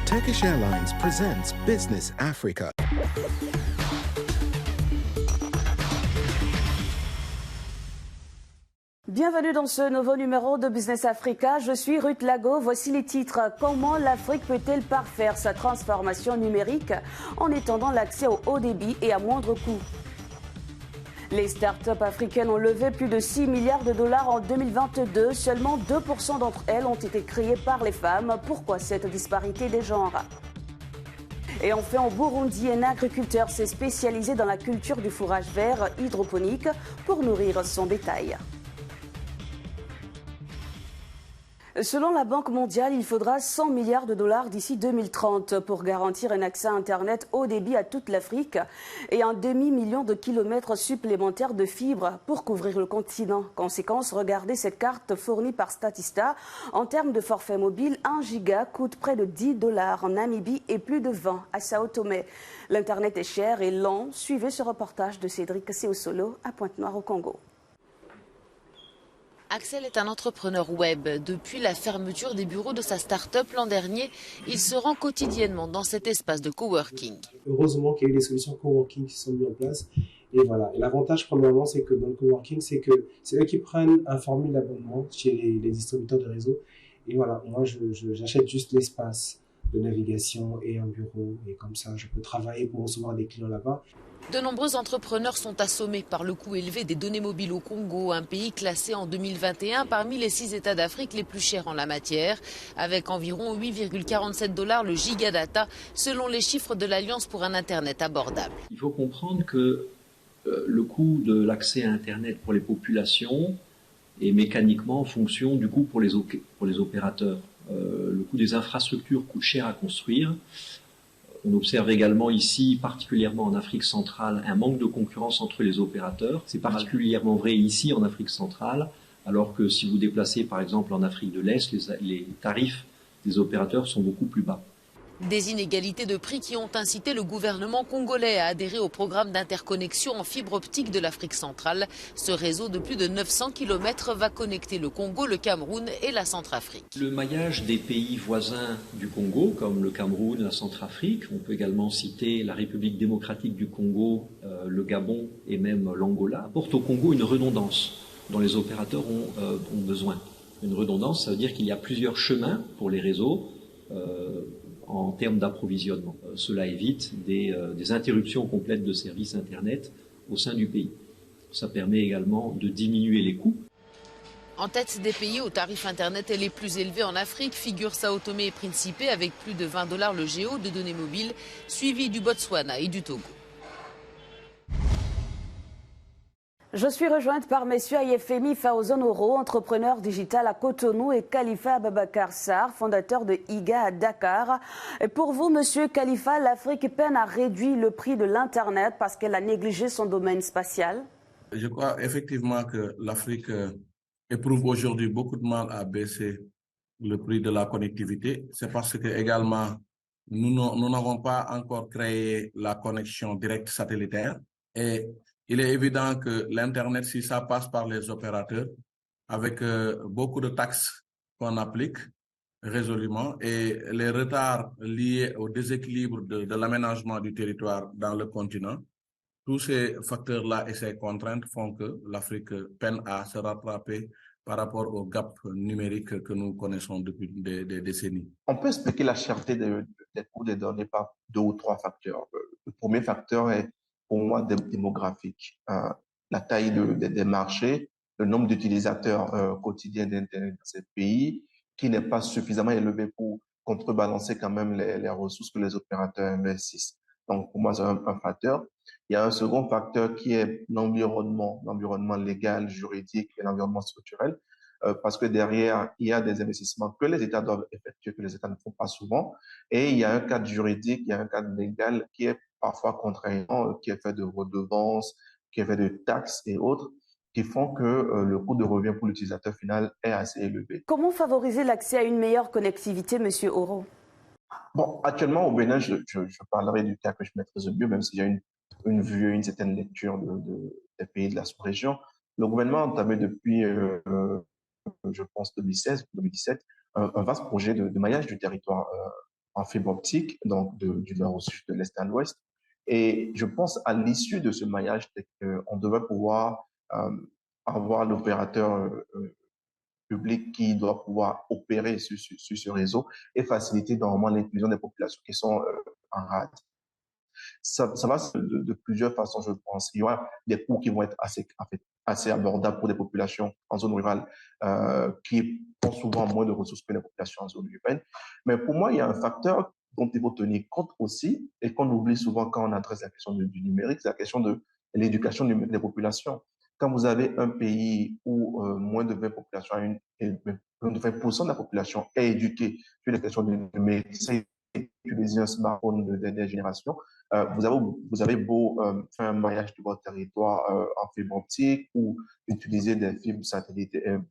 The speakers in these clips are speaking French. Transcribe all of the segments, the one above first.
Turkish Airlines presents Business Africa. Bienvenue dans ce nouveau numéro de Business Africa. Je suis Ruth Lago. Voici les titres. Comment l'Afrique peut-elle parfaire sa transformation numérique en étendant l'accès au haut débit et à moindre coût? Les startups africaines ont levé plus de 6 milliards de dollars en 2022. Seulement 2% d'entre elles ont été créées par les femmes. Pourquoi cette disparité des genres? Et enfin, au Burundi, un agriculteur s'est spécialisé dans la culture du fourrage vert hydroponique pour nourrir son bétail. Selon la Banque mondiale, il faudra 100 milliards de dollars d'ici 2030 pour garantir un accès à Internet haut débit à toute l'Afrique et un demi-million de kilomètres supplémentaires de fibres pour couvrir le continent. Conséquence, regardez cette carte fournie par Statista. En termes de forfait mobile, 1 giga coûte près de 10 dollars en Namibie et plus de 20 à Sao Tomé. L'Internet est cher et lent. Suivez ce reportage de Cédric Seosolo à Pointe-Noire au Congo. Axel est un entrepreneur web. Depuis la fermeture des bureaux de sa start-up l'an dernier, il se rend quotidiennement dans cet espace de coworking. Heureusement qu'il y a eu des solutions coworking qui sont mises en place. Et voilà. Et l'avantage, premièrement, c'est que dans le coworking, c'est que c'est eux qui prennent un formule d'abonnement chez les distributeurs de réseau. Et voilà, moi, j'achète juste l'espace de navigation et un bureau. Et comme ça, je peux travailler pour recevoir des clients là-bas. De nombreux entrepreneurs sont assommés par le coût élevé des données mobiles au Congo, un pays classé en 2021 parmi les 6 États d'Afrique les plus chers en la matière, avec environ 8,47 dollars le gigadata, selon les chiffres de l'Alliance pour un Internet abordable. Il faut comprendre que le coût de l'accès à Internet pour les populations est mécaniquement en fonction du coût pour les opérateurs. Le coût des infrastructures coûte cher à construire. On observe également ici, particulièrement en Afrique centrale, un manque de concurrence entre les opérateurs. C'est particulièrement vrai ici en Afrique centrale, alors que si vous déplacez par exemple en Afrique de l'Est, les tarifs des opérateurs sont beaucoup plus bas. Des inégalités de prix qui ont incité le gouvernement congolais à adhérer au programme d'interconnexion en fibre optique de l'Afrique centrale. Ce réseau de plus de 900 km va connecter le Congo, le Cameroun et la Centrafrique. Le maillage des pays voisins du Congo, comme le Cameroun, la Centrafrique, on peut également citer la République démocratique du Congo, le Gabon et même l'Angola, apporte au Congo une redondance dont les opérateurs ont besoin. Une redondance, ça veut dire qu'il y a plusieurs chemins pour les réseaux en termes d'approvisionnement. Cela évite des interruptions complètes de services Internet au sein du pays. Ça permet également de diminuer les coûts. En tête des pays aux tarifs Internet les plus élevés en Afrique figurent Sao Tomé et Principe avec plus de 20 dollars le géo de données mobiles, suivi du Botswana et du Togo. Je suis rejointe par messieurs Ayefemi Faozonoro, entrepreneur digital à Cotonou, et Khalifa Ababakar Sarr, fondateur de IGA à Dakar. Et pour vous, monsieur Khalifa, l'Afrique peine à réduire le prix de l'Internet parce qu'elle a négligé son domaine spatial? Je crois effectivement que l'Afrique éprouve aujourd'hui beaucoup de mal à baisser le prix de la connectivité. C'est parce que également, nous n'avons pas encore créé la connexion directe satellitaire. Et il est évident que l'Internet, si ça passe par les opérateurs, avec beaucoup de taxes qu'on applique résolument et les retards liés au déséquilibre de l'aménagement du territoire dans le continent, tous ces facteurs-là et ces contraintes font que l'Afrique peine à se rattraper par rapport au gap numérique que nous connaissons depuis des décennies. On peut expliquer la cherté des coûts des données par 2 ou 3 facteurs. Le premier facteur est pour moi démographique. La taille des marchés, le nombre d'utilisateurs quotidiens d'Internet dans ces pays qui n'est pas suffisamment élevé pour contrebalancer quand même les ressources que les opérateurs investissent. Donc pour moi, c'est un facteur. Il y a un second facteur qui est l'environnement légal, juridique et l'environnement structurel. Parce que derrière, il y a des investissements que les États doivent effectuer, que les États ne font pas souvent. Et il y a un cadre juridique, il y a un cadre légal qui est parfois contraignant, qui est fait de redevances, qui est fait de taxes et autres, qui font que le coût de revient pour l'utilisateur final est assez élevé. Comment favoriser l'accès à une meilleure connectivité, monsieur Oro? Bon, actuellement, au Bénin, je parlerai du cas que je maîtrise le mieux, même s'il y a une vue, une certaine lecture des pays de la sous-région. Le gouvernement a entamé depuis je pense 2016, 2017, un vaste projet de maillage du territoire en fibre optique, donc du nord au sud, de l'est à l'ouest. Et je pense à l'issue de ce maillage, on devrait pouvoir avoir l'opérateur public qui doit pouvoir opérer sur ce réseau et faciliter normalement l'inclusion des populations qui sont en rade. Ça va de plusieurs façons, je pense. Il y aura des coûts qui vont être assez abordables pour des populations en zone rurale qui ont souvent moins de ressources que les populations en zone urbaine. Mais pour moi, il y a un facteur dont il faut tenir compte aussi et qu'on oublie souvent quand on adresse la question du numérique, c'est la question de l'éducation des populations. Quand vous avez un pays où moins de 20% de la population est éduquée sur les questions du numérique, c'est utiliser un smartphone de dernière génération, vous avez beau faire un maillage de votre territoire en fibre optique ou utiliser des fibres satellitaires,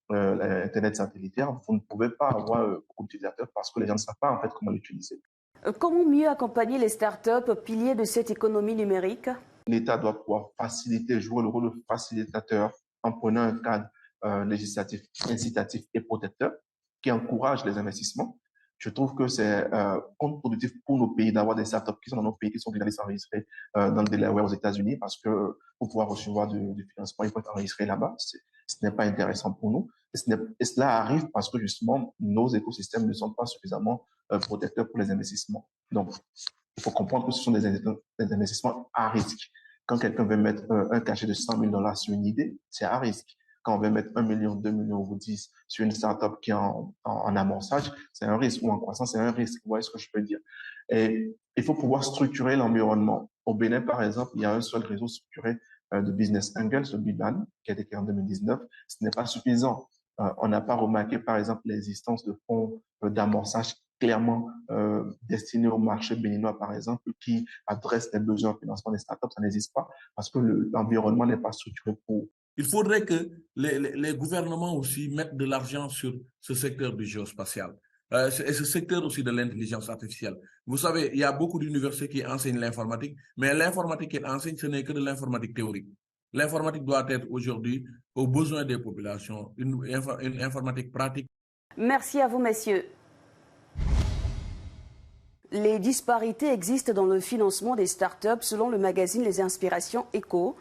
Internet satellitaire, vous ne pouvez pas avoir beaucoup d'utilisateurs parce que les gens ne savent pas en fait comment l'utiliser. Comment mieux accompagner les startups piliers de cette économie numérique? L'État doit pouvoir jouer le rôle de facilitateur en prenant un cadre législatif, incitatif et protecteur qui encourage les investissements. Je trouve que c'est contre-productif pour nos pays d'avoir des startups qui sont dans nos pays, qui sont déjà enregistrés dans le Delaware aux États-Unis, parce que pour pouvoir recevoir du financement, il faut être enregistré là-bas. Ce n'est pas intéressant pour nous. Et cela arrive parce que justement, nos écosystèmes ne sont pas suffisamment protecteurs pour les investissements. Donc, il faut comprendre que ce sont des investissements à risque. Quand quelqu'un veut mettre un cachet de $100 000 sur une idée, c'est à risque. Quand on veut mettre 1 million, 2 millions ou 10 sur une startup qui est en amorçage, c'est un risque, ou en croissance, c'est un risque. Vous voyez ce que je peux dire? Et il faut pouvoir structurer l'environnement. Au Bénin, par exemple, il y a un seul réseau structuré de business angels, le BIBAN, qui a été créé en 2019. Ce n'est pas suffisant. On n'a pas remarqué, par exemple, l'existence de fonds d'amorçage clairement destinés au marché béninois, par exemple, qui adressent les besoins de financement des startups. Ça n'existe pas parce que l'environnement n'est pas structuré pour. Il faudrait que les gouvernements aussi mettent de l'argent sur ce secteur du géospatial et ce secteur aussi de l'intelligence artificielle. Vous savez, il y a beaucoup d'universités qui enseignent l'informatique, mais l'informatique qu'elles enseignent, ce n'est que de l'informatique théorique. L'informatique doit être aujourd'hui aux besoins des populations, une informatique pratique. Merci à vous, messieurs. Les disparités existent dans le financement des startups selon le magazine Les Inspirations Éco.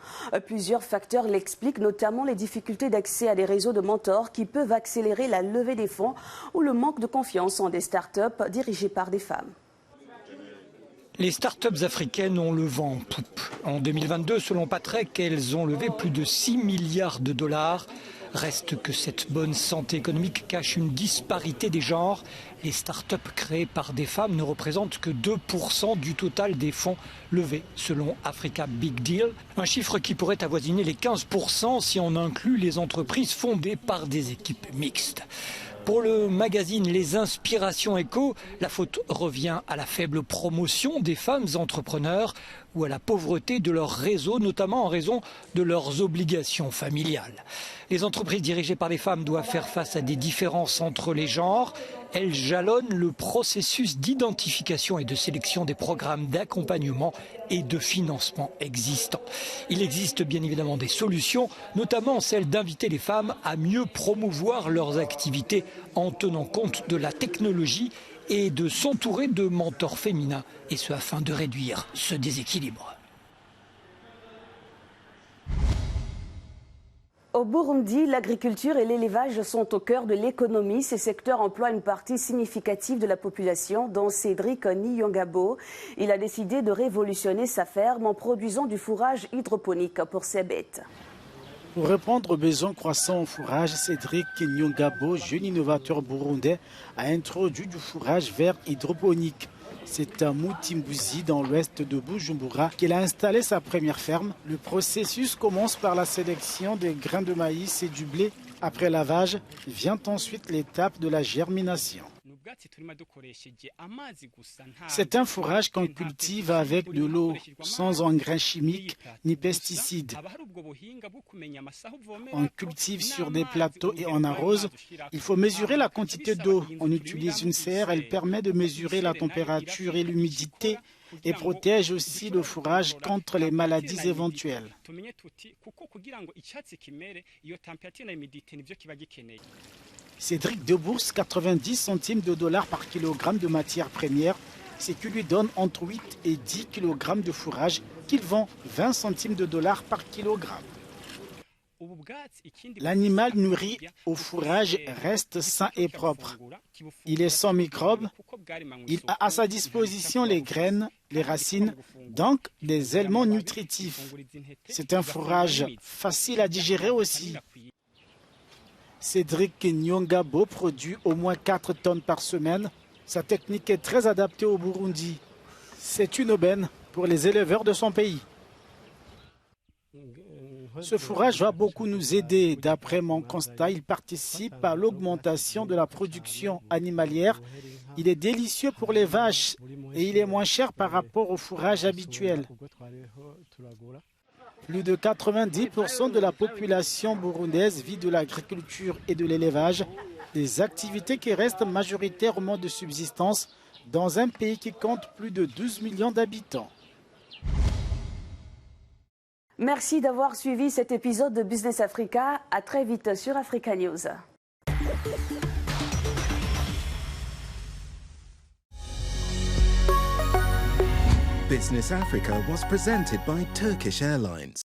Plusieurs facteurs l'expliquent, notamment les difficultés d'accès à des réseaux de mentors qui peuvent accélérer la levée des fonds ou le manque de confiance en des startups dirigées par des femmes. Les startups africaines ont le vent en poupe. En 2022, selon Patrec, elles ont levé plus de 6 milliards de dollars. Reste que cette bonne santé économique cache une disparité des genres. Les startups créées par des femmes ne représentent que 2% du total des fonds levés, selon Africa Big Deal. Un chiffre qui pourrait avoisiner les 15% si on inclut les entreprises fondées par des équipes mixtes. Pour le magazine Les Inspirations Éco, la faute revient à la faible promotion des femmes entrepreneurs ou à la pauvreté de leur réseau, notamment en raison de leurs obligations familiales. Les entreprises dirigées par les femmes doivent faire face à des différences entre les genres. Elles jalonnent le processus d'identification et de sélection des programmes d'accompagnement et de financement existants. Il existe bien évidemment des solutions, notamment celle d'inviter les femmes à mieux promouvoir leurs activités en tenant compte de la technologie et de s'entourer de mentors féminins, et ce afin de réduire ce déséquilibre. Au Burundi, l'agriculture et l'élevage sont au cœur de l'économie. Ces secteurs emploient une partie significative de la population, dont Cédric Niyongabo. Il a décidé de révolutionner sa ferme en produisant du fourrage hydroponique pour ses bêtes. Pour répondre aux besoins croissants en fourrage, Cédric Nyongabo, jeune innovateur burundais, a introduit du fourrage vert hydroponique. C'est à Mutimbuzi, dans l'ouest de Bujumbura, qu'il a installé sa première ferme. Le processus commence par la sélection des grains de maïs et du blé. Après lavage, vient ensuite l'étape de la germination. C'est un fourrage qu'on cultive avec de l'eau, sans engrais chimiques ni pesticides. On cultive sur des plateaux et on arrose. Il faut mesurer la quantité d'eau. On utilise une serre, elle permet de mesurer la température et l'humidité et protège aussi le fourrage contre les maladies éventuelles. Cédric Debourse, 90 centimes de dollars par kilogramme de matière première, ce qui lui donne entre 8 et 10 kg de fourrage qu'il vend 20 centimes de dollars par kilogramme. L'animal nourri au fourrage reste sain et propre. Il est sans microbes. Il a à sa disposition les graines, les racines, donc des éléments nutritifs. C'est un fourrage facile à digérer aussi. Cédric Nyongabo produit au moins 4 tonnes par semaine. Sa technique est très adaptée au Burundi. C'est une aubaine pour les éleveurs de son pays. Ce fourrage va beaucoup nous aider. D'après mon constat, il participe à l'augmentation de la production animalière. Il est délicieux pour les vaches et il est moins cher par rapport au fourrage habituel. Plus de 90% de la population burundaise vit de l'agriculture et de l'élevage, des activités qui restent majoritairement de subsistance dans un pays qui compte plus de 12 millions d'habitants. Merci d'avoir suivi cet épisode de Business Africa. À très vite sur Africa News. Business Africa was presented by Turkish Airlines.